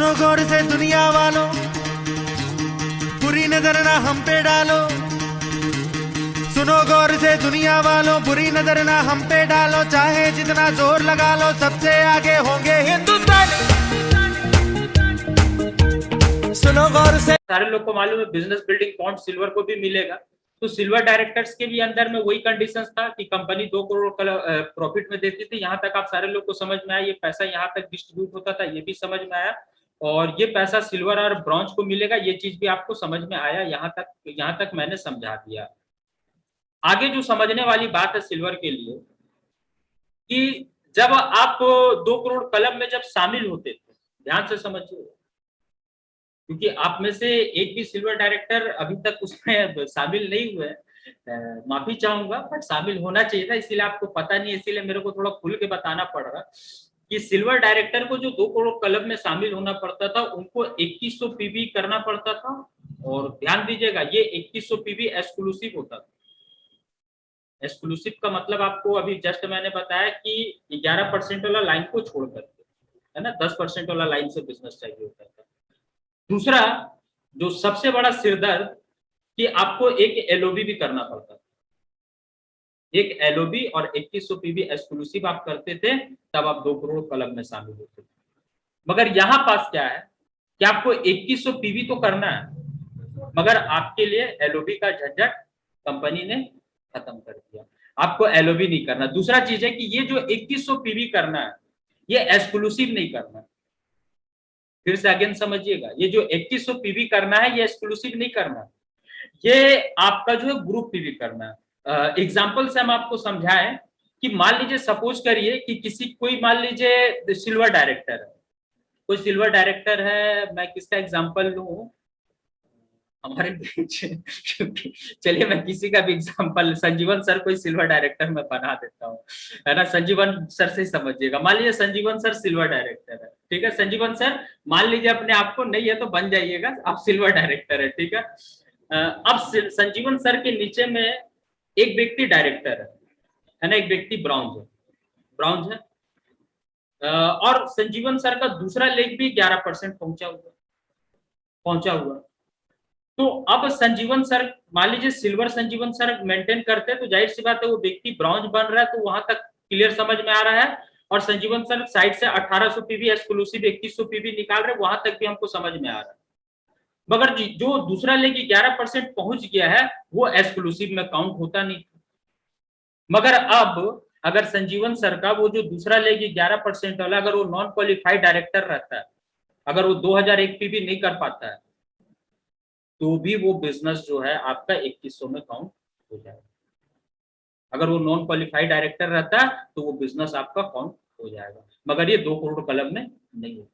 सुनो गौर से दुनिया वालों, बुरी नजर ना हम पे डालो। सुनो गौर से दुनिया वालों, बुरी नजर ना हम पे डालो। चाहे जितना जोर लगा लो, सबसे आगे होंगे हिंदुस्तानी। सुनो गौर से। सारे लोग को मालूम है बिजनेस बिल्डिंग पॉइंट सिल्वर को भी मिलेगा। तो सिल्वर डायरेक्टर्स के भी अंदर में वही कंडीशंस था कि कंपनी 2 करोड़ प्रॉफिट में देती थी। यहाँ तक आप सारे लोग को समझ में आया, ये पैसा यहाँ तक डिस्ट्रीब्यूट होता था, ये भी समझ में आया। और ये पैसा सिल्वर और ब्रॉन्ज को मिलेगा, ये चीज भी आपको समझ में आया। यहाँ तक मैंने समझा दिया। आगे जो समझने वाली बात है सिल्वर के लिए, कि जब आप 2 करोड़ क्लब में जब शामिल होते थे, ध्यान से समझिए, क्योंकि आप में से एक भी सिल्वर डायरेक्टर अभी तक उसमें शामिल नहीं हुए। माफी चाहूंगा, बट शामिल होना चाहिए था, इसीलिए आपको पता नहीं, इसीलिए मेरे को थोड़ा खुल के बताना पड़ रहा कि सिल्वर डायरेक्टर को जो 2 करोड़ क्लब में शामिल होना पड़ता था, उनको 2100 पीबी करना पड़ता था। और ध्यान दीजिएगा, ये 2100 पीबी एक्सक्लूसिव होता था। एक्सक्लूसिव का मतलब आपको अभी जस्ट मैंने बताया कि 11% वाला लाइन को छोड़ करके, है ना, 10% वाला लाइन से बिजनेस चाहिए होता था। दूसरा जो सबसे बड़ा सिरदर्द, कि आपको एक एलओबी भी करना पड़ता था। एक एलओबी और 2100 पीबी एक्सक्लूसिव आप करते थे, तब आप 2 करोड़ क्लब में शामिल होते थे। मगर यहां पास क्या है कि आपको 2100 पीबी तो करना है, मगर आपके लिए एलओबी का झंझट कंपनी ने खत्म कर दिया। आपको एलओबी नहीं करना। दूसरा चीज है कि ये जो 2100 पीबी करना है, ये एक्सक्लूसिव नहीं करना। फिर से अगेन समझिएगा, ये जो 2100 पीबी करना है, ये एक्सक्लूसिव नहीं करना, ये आपका जो है ग्रुप पीवी करना है। एग्जाम्पल से हम आपको समझाएं कि मान लीजिए, सपोज करिए कि कोई मान लीजिए सिल्वर डायरेक्टर है, कोई सिल्वर डायरेक्टर है, मैं किसका एग्जाम्पल लूं हमारे बीच, चलिए मैं किसी का भी एग्जाम्पल, संजीवन सर कोई सिल्वर डायरेक्टर मैं बना देता हूँ, है ना। संजीवन सर से समझिएगा, मान लीजिए संजीवन सर सिल्वर डायरेक्टर है, ठीक है। संजीवन सर मान लीजिए अपने आप को नहीं है तो बन जाइएगा, आप सिल्वर डायरेक्टर है, ठीक है। अब संजीवन सर के नीचे में एक व्यक्ति डायरेक्टर है ना, एक व्यक्ति ब्राउन्ज है। और संजीवन सर का दूसरा लेग भी 11% पहुंचा हुआ। तो अब संजीवन सर, मान लीजिए सिल्वर संजीवन सर मेंटेन करते हैं, तो जाहिर सी बात है वो व्यक्ति ब्रॉन्ज बन रहा है, तो वहां तक क्लियर समझ में आ रहा है। और संजीवन सर साइड से 1800 पीबी एक्सक्लूसिव 2100 पीबी निकाल रहे, वहां तक भी हमको समझ में आ रहा है। मगर जो दूसरा लेग 11% पहुंच गया है, वो एक्सक्लूसिव में काउंट होता नहीं। मगर अब अगर संजीवन सर का वो जो दूसरा लेग 11% वाला, अगर वो नॉन क्वालिफाइड डायरेक्टर रहता है, अगर वो 2001 पीबी नहीं कर पाता है, तो भी वो बिजनेस जो है आपका 2100 में काउंट हो जाएगा। अगर वो नॉन क्वालिफाइड डायरेक्टर रहता है, तो वो बिजनेस आपका काउंट हो जाएगा, मगर ये 2 करोड़ क्लब में नहीं होता।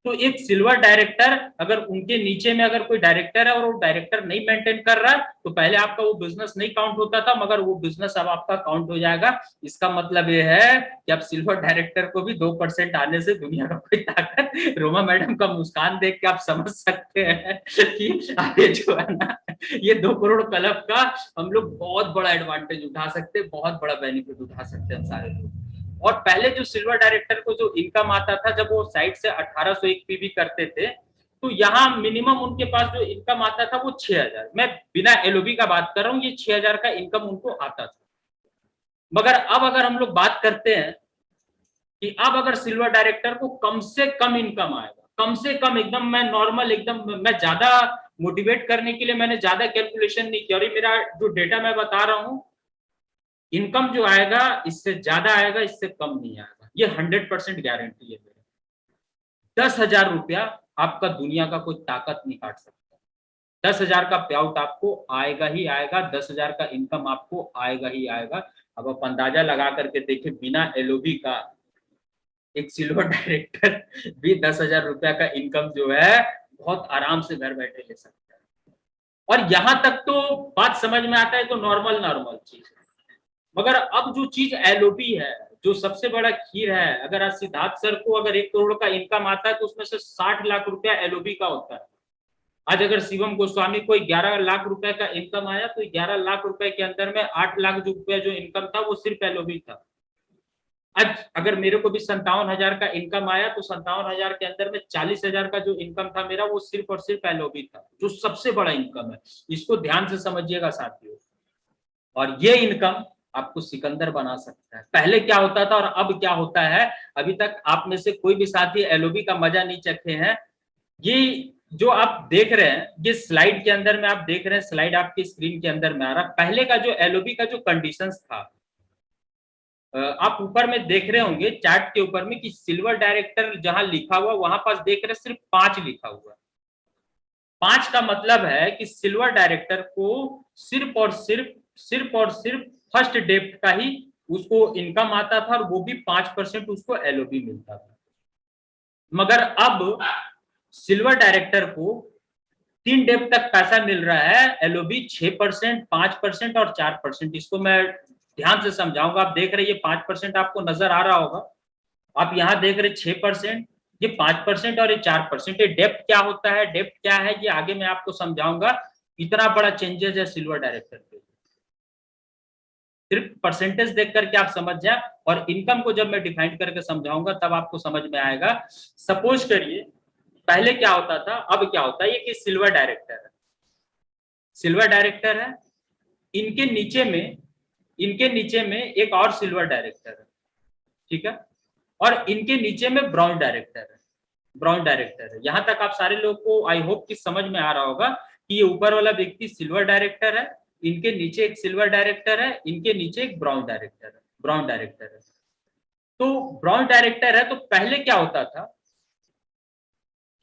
तो एक सिल्वर डायरेक्टर, अगर उनके नीचे में अगर कोई डायरेक्टर है और वो डायरेक्टर नहीं मेंटेन कर रहा है, तो पहले आपका वो बिजनेस नहीं काउंट होता था, मगर वो बिजनेस अब आपका काउंट हो जाएगा। इसका मतलब ये है कि अब सिल्वर डायरेक्टर को भी 2% आने से दुनिया का कोई ताकत, रोमा मैडम का मुस्कान देख के आप समझ सकते हैं कि आगे जो है ना, ये 2 करोड़ क्लब का हम लोग बहुत बड़ा एडवांटेज उठा सकते हैं, बहुत बड़ा बेनिफिट उठा सकते हैं सारे लोग। और पहले जो सिल्वर डायरेक्टर को जो इनकम आता था, जब वो साइड से 1801 पीबी करते थे, तो यहाँ मिनिमम उनके पास जो इनकम आता था वो 6000, मैं बिना एलओबी का बात कर रहा हूँ, ये 6000 का इनकम उनको आता था। मगर अब अगर हम लोग बात करते हैं कि अब अगर सिल्वर डायरेक्टर को कम से कम इनकम आएगा, कम से कम, एकदम मैं नॉर्मल, एकदम मैं ज्यादा मोटिवेट करने के लिए मैंने ज्यादा कैलकुलेशन नहीं किया, और मेरा जो डेटा मैं बता रहा हूँ, इनकम जो आएगा इससे ज्यादा आएगा, इससे कम नहीं आएगा, ये 100% गारंटी है मेरा। 10,000 रुपया आपका दुनिया का कोई ताकत नहीं काट सकता। 10,000 का पे आउट आपको आएगा ही आएगा, 10,000 का इनकम आपको आएगा ही आएगा। अब आप अंदाजा लगा करके देखिए, बिना एलओबी का एक सिल्वर डायरेक्टर भी 10,000 रुपया का इनकम जो है बहुत आराम से घर बैठे ले सकता है। और यहां तक तो बात समझ में आता है, तो नॉर्मल चीज है। मगर अब जो चीज एलओबी है, जो सबसे बड़ा खीर है, अगर आज सिद्धार्थ सर को अगर 1 करोड़ का इनकम आता है, तो उसमें से 60 लाख रुपया एलओबी का होता है। आज अगर शिवम गोस्वामी को 11 लाख रुपए का इनकम आया, तो 11 लाख रुपए के अंदर में 8 लाख रुपया जो इनकम था, वो सिर्फ एलओबी था। आज अगर मेरे को भी 57,000 का इनकम आया तो 57,000 के अंदर में 40,000 का जो इनकम था मेरा, वो सिर्फ और सिर्फ एलओबी था, जो सबसे बड़ा इनकम है। इसको ध्यान से समझिएगा साथियों। और ये इनकम आपको सिकंदर बना सकता है। पहले क्या होता था और अब क्या होता है, अभी तक आप में से कोई भी साथी एलओबी का मजा नहीं चखे हैं। ये जो आप देख रहे हैं, ये स्लाइड के अंदर में आप देख रहे हैं, स्लाइड आपकी स्क्रीन के अंदर में आ रहा है। पहले का जो एलओबी का जो कंडीशंस था, आप ऊपर में देख रहे होंगे चार्ट के ऊपर में कि सिल्वर डायरेक्टर जहां लिखा हुआ, वहां पास देख रहे सिर्फ 5 लिखा हुआ है। 5 का मतलब है कि सिल्वर डायरेक्टर को सिर्फ और सिर्फ फर्स्ट डेप्ट का ही उसको इनकम आता था, और वो भी 5% उसको एलओबी मिलता था। मगर अब सिल्वर डायरेक्टर को 3 डेप्ट तक पैसा मिल रहा है, एलओबी 6%, 5% और 4%। इसको मैं ध्यान से समझाऊंगा। आप देख रहे हैं 5% आपको नजर आ रहा होगा, आप यहाँ देख रहे 6%, ये 5% और ये 4%। ये डेप्ट क्या होता है, डेप्ट क्या है, ये आगे मैं आपको समझाऊंगा। इतना बड़ा चेंजेस है सिल्वर डायरेक्टर पे, सिर्फ परसेंटेज देख करके आप समझ जाए, और इनकम को जब मैं डिफाइन करके समझाऊंगा तब आपको समझ में आएगा। सपोज करिए पहले क्या होता था, अब क्या होता है, ये कि सिल्वर डायरेक्टर है, सिल्वर डायरेक्टर है, इनके नीचे में एक और सिल्वर डायरेक्टर है, ठीक है, और इनके नीचे में ब्राउन डायरेक्टर है, ब्राउन डायरेक्टर है। यहां तक आप सारे लोग को आई होप कि समझ में आ रहा होगा कि ये ऊपर वाला व्यक्ति सिल्वर डायरेक्टर है, इनके नीचे एक सिल्वर डायरेक्टर है, इनके नीचे एक ब्राउन डायरेक्टर है, ब्राउन डायरेक्टर है। तो ब्राउन डायरेक्टर है, तो पहले क्या होता था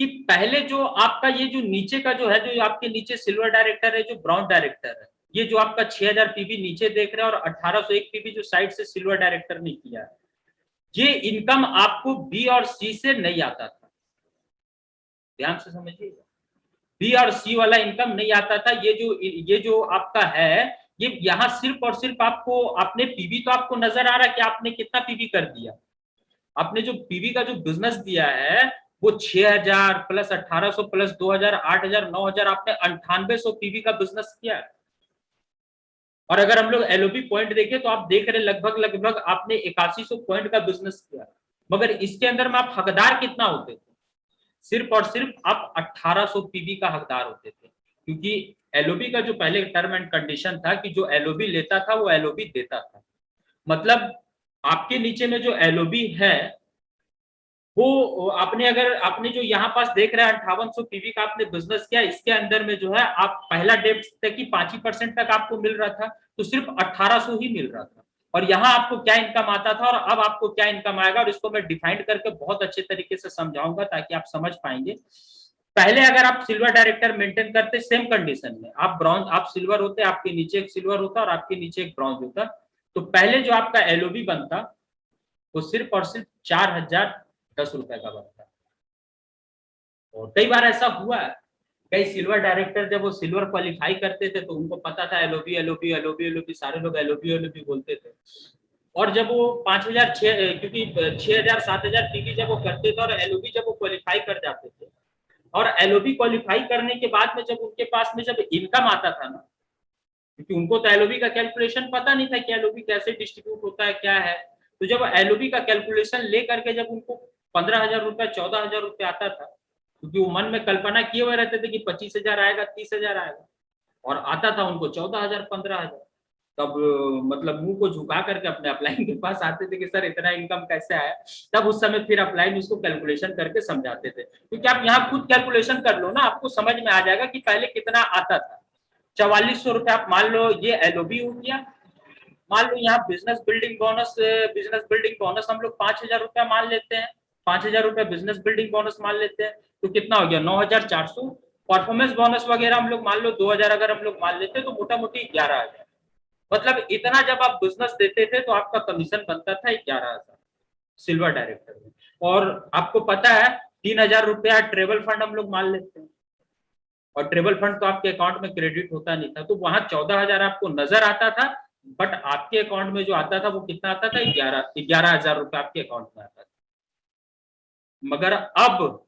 कि पहले जो आपका ये जो नीचे का जो है, जो आपके नीचे सिल्वर डायरेक्टर है, जो ब्राउन डायरेक्टर है, ये जो आपका 6000 पीबी नीचे देख रहे हैं और 1801 पीबी जो साइड से सिल्वर डायरेक्टर ने किया है, ये इनकम आपको बी और सी से नहीं आता था। ध्यान से समझिएगा, बी और सी वाला इनकम नहीं आता था। ये जो आपका है, ये यहाँ सिर्फ और सिर्फ आपको अपने पीबी, तो आपको नजर आ रहा है कि आपने कितना पीबी कर दिया। आपने जो पीबी का जो बिजनेस दिया है वो 6000 प्लस 1800 प्लस 2000 8000 9000, आपने 9800 पीबी का बिजनेस किया है। और अगर हम लोग एलओबी पॉइंट देखें तो आप देख रहे लगभग आपने 8100 पॉइंट का बिजनेस किया। मगर इसके अंदर में आप हकदार कितना होते थे, सिर्फ और सिर्फ आप 1800 पीबी का हकदार होते थे। क्योंकि एलओबी का जो पहले टर्म एंड कंडीशन था कि जो एलओबी लेता था वो एलओबी देता था। मतलब आपके नीचे में जो एलओबी है वो आपने जो यहाँ पास देख रहे हैं 5800 पीवी का आपने बिजनेस किया, इसके अंदर में जो है आप पहला डेप्ट तक की 5% तक आपको मिल रहा था, तो सिर्फ 1800 ही मिल रहा था। और यहाँ आपको क्या इनकम आता था और अब आपको क्या इनकम आएगा, और इसको मैं डिफाइन करके बहुत अच्छे तरीके से समझाऊंगा ताकि आप समझ पाएंगे। पहले अगर आप सिल्वर डायरेक्टर मेंटेन करते सेम कंडीशन में, आप ब्रॉन्ज आप सिल्वर होते, आपके नीचे एक सिल्वर होता और आपके नीचे एक ब्रॉन्ज होता, तो पहले जो आपका एलओबी बनता वो सिर्फ और सिर्फ 4010 रुपए का बनता। और कई बार ऐसा हुआ है, कई सिल्वर डायरेक्टर जब वो सिल्वर क्वालिफाई करते थे तो उनको पता था एलओबी एलओबी एलओबी एलओबी, सारे लोग एलओबी एलओबी बोलते थे। और जब वो 5000 क्योंकि 6000 7000 पीवी जब वो करते थे और एलओबी जब वो क्वालिफाई कर जाते थे, और एलओबी क्वालिफाई करने के बाद में जब उनके पास में जब इनकम आता था ना, क्योंकि उनको तो एलओबी का कैलकुलेशन पता नहीं था कि एलओबी कैसे डिस्ट्रीब्यूट होता है क्या है, तो जब एलओबी का कैलकुलेशन ले करके जब उनको 15,000 रुपया 14,000 रुपया आता था, क्योंकि वो मन में कल्पना किए हुए रहते थे कि 25,000 आएगा 30,000 आएगा, और आता था उनको 14,000 15,000, तब मतलब मुंह को झुका करके अपने अपलाइन के पास आते थे कि सर इतना इनकम कैसे आया। तब उस समय फिर अपलाइन उसको कैलकुलेशन करके समझाते थे, क्योंकि आप यहाँ खुद कैलकुलेशन कर लो ना, आपको समझ में आ जाएगा कि पहले कितना आता था। 4400 रुपया आप मान लो ये एलओबी हो गया, मान लो यहाँ बिजनेस बिल्डिंग बोनस हम लोग 5,000 रुपया मान लेते हैं, 5,000 रुपया बिजनेस बिल्डिंग बोनस मान लेते हैं, तो कितना हो गया 9,400। परफॉर्मेंस बोनस वगैरह हम लोग मान लो 2,000 अगर हम लोग मान लेते हैं, तो मोटा मोटी 11,000। मतलब इतना जब आप बिजनेस देते थे तो आपका कमीशन बनता था 11,000 सिल्वर डायरेक्टर में। और आपको पता है 3,000 रुपया ट्रेवल फंड हम लोग मान लेते हैं, और ट्रेवल फंड तो आपके अकाउंट में क्रेडिट होता नहीं था, तो वहां 14,000 आपको नजर आता था, बट आपके अकाउंट में जो आता था वो कितना आता था 11,000 रुपया आपके अकाउंट में आता था। मगर अब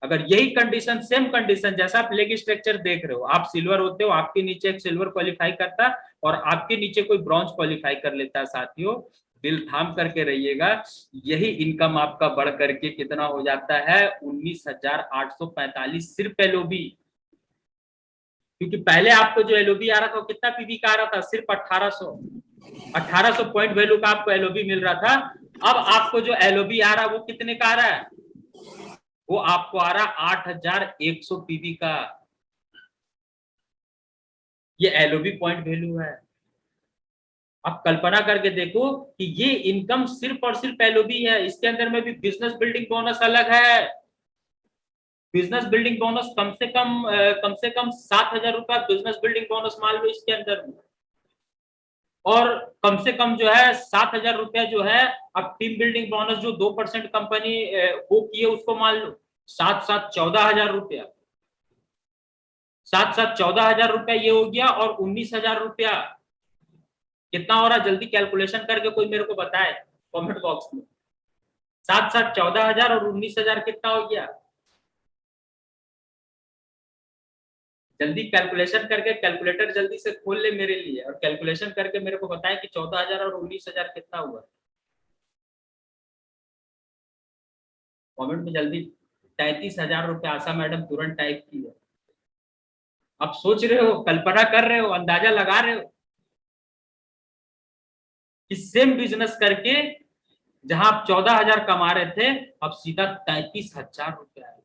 अगर यही कंडीशन, सेम कंडीशन जैसा आप लेग स्ट्रक्चर देख रहे हो, आप सिल्वर होते हो, आपके नीचे एक सिल्वर क्वालिफाई करता और आपके नीचे कोई ब्रॉन्ज क्वालिफाई कर लेता है साथियों, दिल थाम करके रहिएगा, यही इनकम आपका बढ़ करके कितना हो जाता है 19,845 सिर्फ एलओबी। क्योंकि पहले आपको जो एलओबी आ रहा था वो कितना पीवी का आ रहा था, सिर्फ 1800 पॉइंट वैल्यू का आपको एलओबी मिल रहा था। अब आपको जो एलओबी आ रहा है वो कितने का आ रहा है, वो आपको आ रहा है 8100 पीवी का। ये एलओबी पॉइंट वैल्यू है। आप कल्पना करके देखो कि ये इनकम सिर्फ और सिर्फ एलओबी है, इसके अंदर में भी बिजनेस बिल्डिंग बोनस अलग है। बिजनेस बिल्डिंग बोनस कम से कम 7,000 रुपया बिजनेस बिल्डिंग बोनस मान लो इसके अंदर में, और कम से कम जो है 7,000 रुपया जो है अब टीम बिल्डिंग बोनस जो 2% कंपनी वो किए उसको मान लो, 7-7 14,000 रुपया, 7-7 14,000 रुपया ये हो गया, और 19,000 रुपया कितना हो रहा है, जल्दी कैलकुलेशन करके कोई मेरे को बताए कमेंट बॉक्स में। 7-7 14,000 और 19,000 कितना हो गया, जल्दी कैलकुलेशन करके, कैलकुलेटर जल्दी से खोल ले मेरे लिए और कैलकुलेशन करके मेरे को बताएं कि 14,000 और 19,000 कितना हुआ। कमेंट में जल्दी। 33,000 रुपया आशा मैडम तुरंत टाइप की है। आप सोच रहे हो, कल्पना कर रहे हो, अंदाजा लगा रहे हो कि सेम बिजनेस करके जहां आप 14,000 कमा रहे थे अब सीधा 33,000 रुपया है।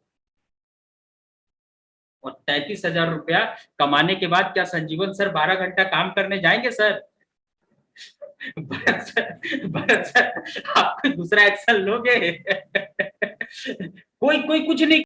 और 33,000 रुपया कमाने के बाद क्या संजीवन सर 12 घंटा काम करने जाएंगे सर? भरत सर आप कोई दूसरा एक्शन लोगे? कोई कुछ नहीं